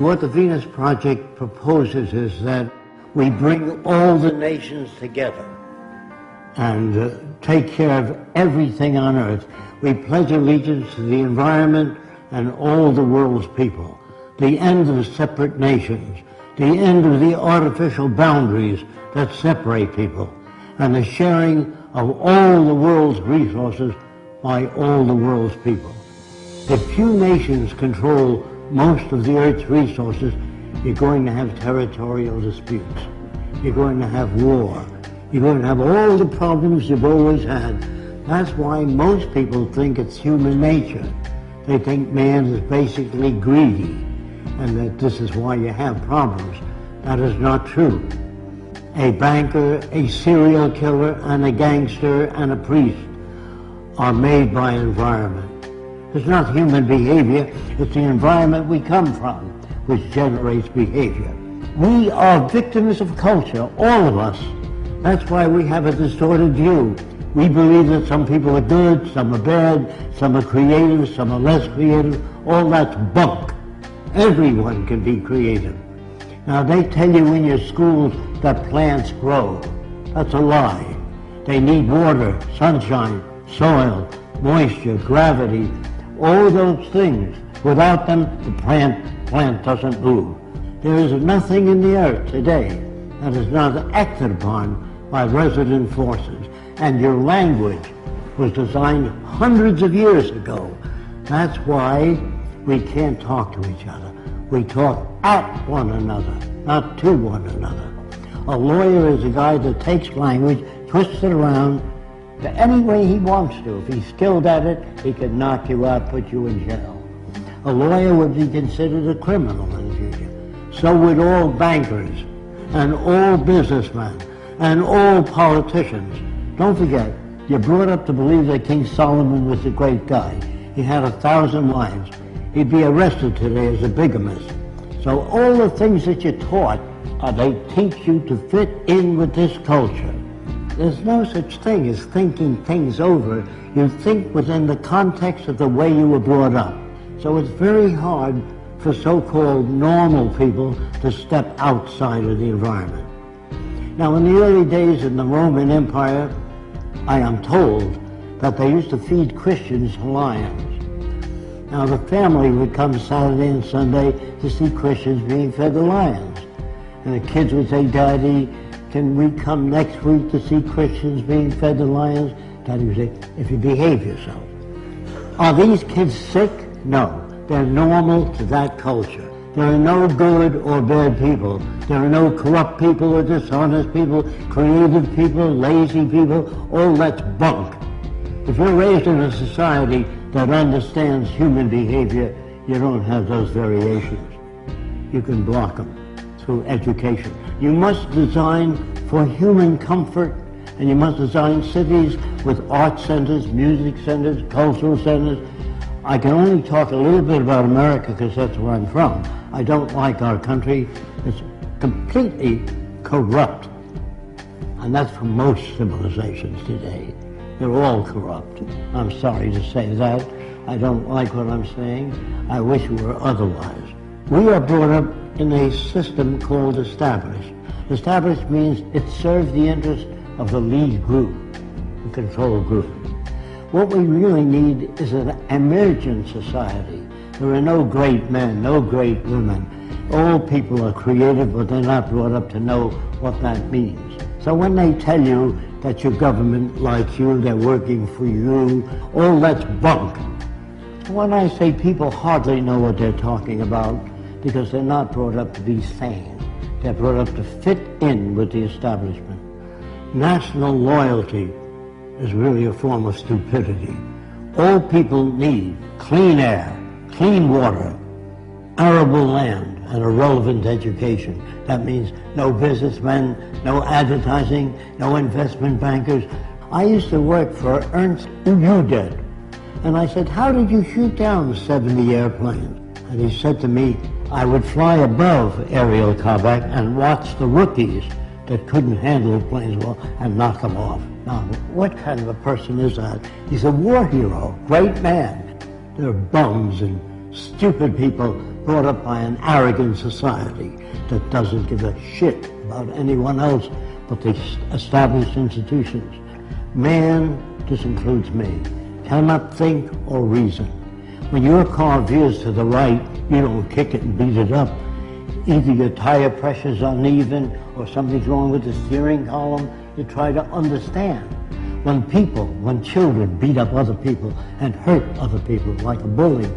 What the Venus Project proposes is that we bring all the nations together and take care of everything on earth. We pledge allegiance to the environment and all the world's people. The end of separate nations, the end of the artificial boundaries that separate people, and the sharing of all the world's resources by all the world's people. If few nations control most of the Earth's resources, you're going to have territorial disputes. You're going to have war. You're going to have all the problems you've always had. That's why most people think it's human nature. They think man is basically greedy, and that this is why you have problems. That is not true. A banker, a serial killer, and a gangster, and a priest are made by environment. It's not human behavior, it's the environment we come from which generates behavior. We are victims of culture, all of us. That's why we have a distorted view. We believe that some people are good, some are bad, some are creative, some are less creative. All that's bunk. Everyone can be creative. Now they tell you in your schools that plants grow. That's a lie. They need water, sunshine, soil, moisture, gravity, all those things. Without them, the plant doesn't move. There is nothing in the earth today that is not acted upon by resident forces. And your language was designed hundreds of years ago. That's why we can't talk to each other. We talk at one another, not to one another. A lawyer is a guy that takes language, twists it around to any way he wants to. If he's skilled at it, he can knock you out, put you in jail. A lawyer would be considered a criminal in the future. So would all bankers, and all businessmen, and all politicians. Don't forget, you're brought up to believe that King Solomon was a great guy. He had 1,000 wives. He'd be arrested today as a bigamist. So all the things that you're taught, they teach you to fit in with this culture. There's no such thing as thinking things over. You think within the context of the way you were brought up. So it's very hard for so-called normal people to step outside of the environment. Now, in the early days in the Roman Empire, I am told that they used to feed Christians to lions. Now, the family would come Saturday and Sunday to see Christians being fed to lions. And the kids would say, "Daddy, can we come next week to see Christians being fed to lions?" Daddy would say, "If you behave yourself." Are these kids sick? No. They're normal to that culture. There are no good or bad people. There are no corrupt people or dishonest people, creative people, lazy people. All that's bunk. If you're raised in a society that understands human behavior, you don't have those variations. You can block them through education. You must design for human comfort, and you must design cities with art centers, music centers, cultural centers. I can only talk a little bit about America because that's where I'm from. I don't like our country. It's completely corrupt. And that's for most civilizations today. They're all corrupt. I'm sorry to say that. I don't like what I'm saying. I wish it were otherwise. We are brought up in a system called established. Established means it serves the interest of the lead group, the control group. What we really need is an emergent society. There are no great men, no great women. All people are creative, but they're not brought up to know what that means. So when they tell you that your government likes you, they're working for you, all that's bunk. When I say people hardly know what they're talking about, because they're not brought up to be sane. They're brought up to fit in with the establishment. National loyalty is really a form of stupidity. All people need clean air, clean water, arable land, and a relevant education. That means no businessmen, no advertising, no investment bankers. I used to work for Ernst Udet, and I said, "How did you shoot down 70 airplanes?" And he said to me, "I would fly above aerial combat and watch the rookies that couldn't handle planes well and knock them off." Now, what kind of a person is that? He's a war hero, great man. There are bums and stupid people brought up by an arrogant society that doesn't give a shit about anyone else but the established institutions. Man, this includes me, cannot think or reason. When your car veers to the right, you don't kick it and beat it up. Either your tire pressure's uneven or something's wrong with the steering column. You try to understand. When children beat up other people and hurt other people like a bully,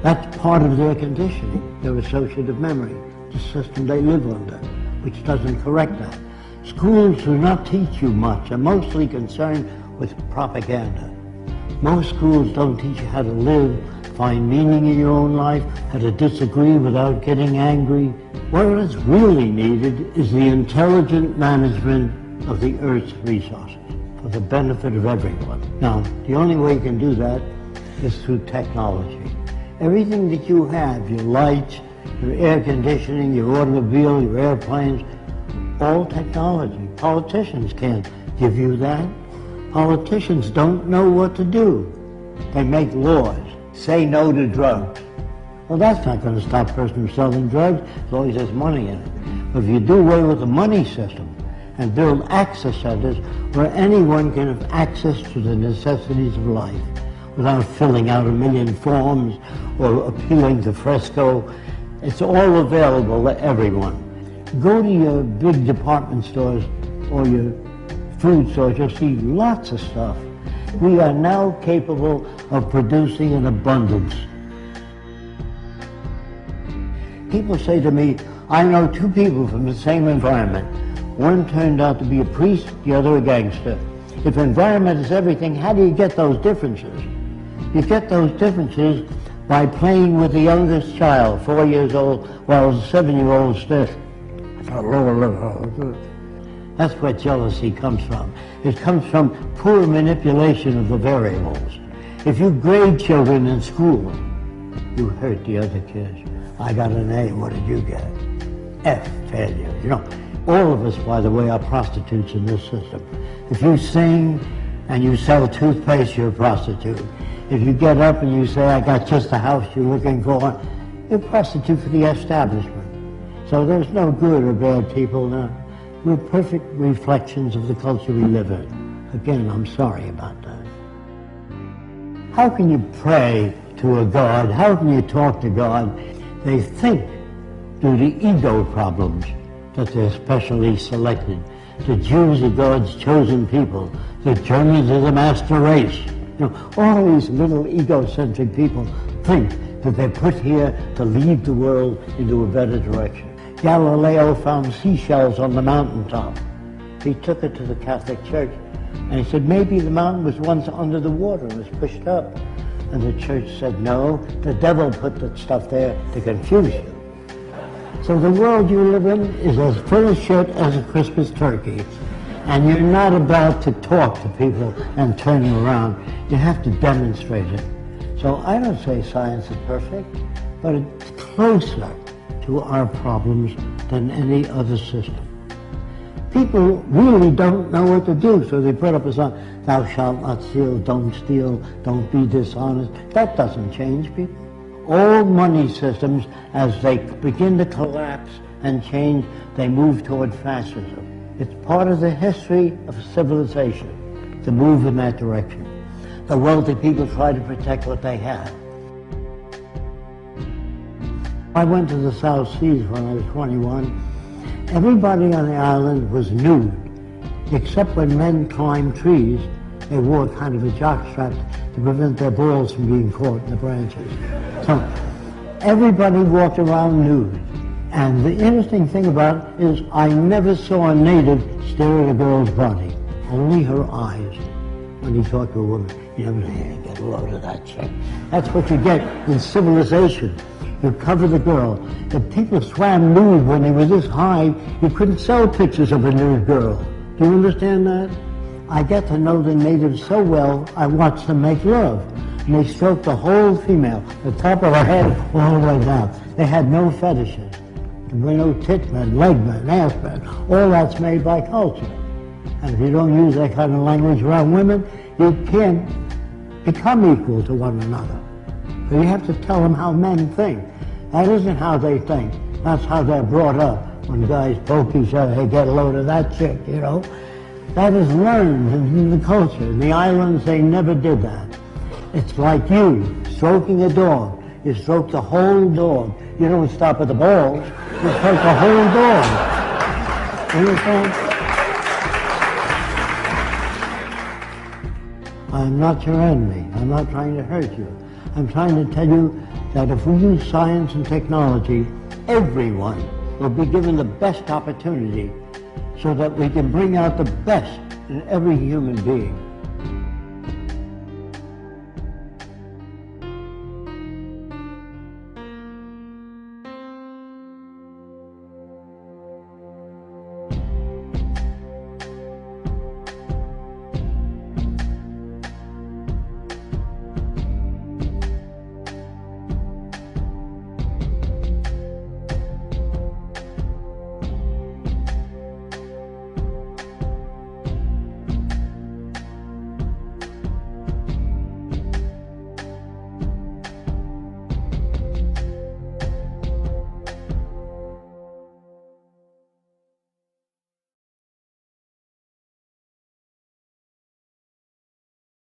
that's part of their conditioning, their associative memory, the system they live under, which doesn't correct that. Schools do not teach you much, are mostly concerned with propaganda. Most schools don't teach you how to live, find meaning in your own life, how to disagree without getting angry. What is really needed is the intelligent management of the Earth's resources for the benefit of everyone. Now, the only way you can do that is through technology. Everything that you have, your lights, your air conditioning, your automobile, your airplanes, all technology. Politicians can't give you that. Politicians don't know what to do. They make laws. Say no to drugs. Well, that's not going to stop a person from selling drugs as long as there's money in it. But if you do away with the money system and build access centers where anyone can have access to the necessities of life without filling out 1 million forms or appealing to Fresco, it's all available to everyone. Go to your big department stores or your food stores, you'll see lots of stuff. We are now capable of producing in abundance. People say to me, I know 2 people from the same environment. One turned out to be a priest, the other a gangster. If environment is everything, how do you get those differences? You get those differences by playing with the youngest child, 4 years old, while the 7-year-old stiff. That's where jealousy comes from. It comes from poor manipulation of the variables. If you grade children in school, you hurt the other kids. I got an A, what did you get? F, failure. You know, all of us, by the way, are prostitutes in this system. If you sing and you sell toothpaste, you're a prostitute. If you get up and you say, I got just the house you're looking for, you're a prostitute for the establishment. So there's no good or bad people now. We're perfect reflections of the culture we live in. Again, I'm sorry about that. How can you pray to a God? How can you talk to God? They think, due to ego problems, that they're specially selected. The Jews are God's chosen people. The Germans are the master race. You know, all these little egocentric people think that they're put here to lead the world into a better direction. Galileo found seashells on the mountaintop. He took it to the Catholic Church and he said, maybe the mountain was once under the water and was pushed up. And the church said, no, the devil put that stuff there to confuse you. So the world you live in is as full of shit as a Christmas turkey. And you're not about to talk to people and turn them around. You have to demonstrate it. So I don't say science is perfect, but it's closer to our problems than any other system. People really don't know what to do, so they put up a sign, thou shalt not steal, don't be dishonest. That doesn't change people. All money systems, as they begin to collapse and change, they move toward fascism. It's part of the history of civilization to move in that direction. The wealthy people try to protect what they have. I went to the South Seas when I was 21. Everybody on the island was nude, except when men climbed trees, they wore kind of a jockstrap to prevent their balls from being caught in the branches. So everybody walked around nude. And the interesting thing about it is I never saw a native stare at a girl's body, only her eyes. When you talk to a woman, you never say, hey, get a load of that chick. That's what you get in civilization. You cover the girl. If people swam nude when they were this high, you couldn't sell pictures of a nude girl. Do you understand that? I get to know the natives so well, I watch them make love. And they stroke the whole female, the top of her head all the way down. They had no fetishes. There were no tit men, leg men, ass men. All that's made by culture. And if you don't use that kind of language around women, you can't become equal to one another. So you have to tell them how men think. That isn't how they think. That's how they're brought up. When guys poke each other, hey, get a load of that chick, you know. That is learned in the culture. In the islands, they never did that. It's like you stroking a dog. You stroke the whole dog. You don't stop at the balls. You stroke the whole dog. You understand? I'm not your enemy. I'm not trying to hurt you. I'm trying to tell you that if we use science and technology, everyone will be given the best opportunity so that we can bring out the best in every human being.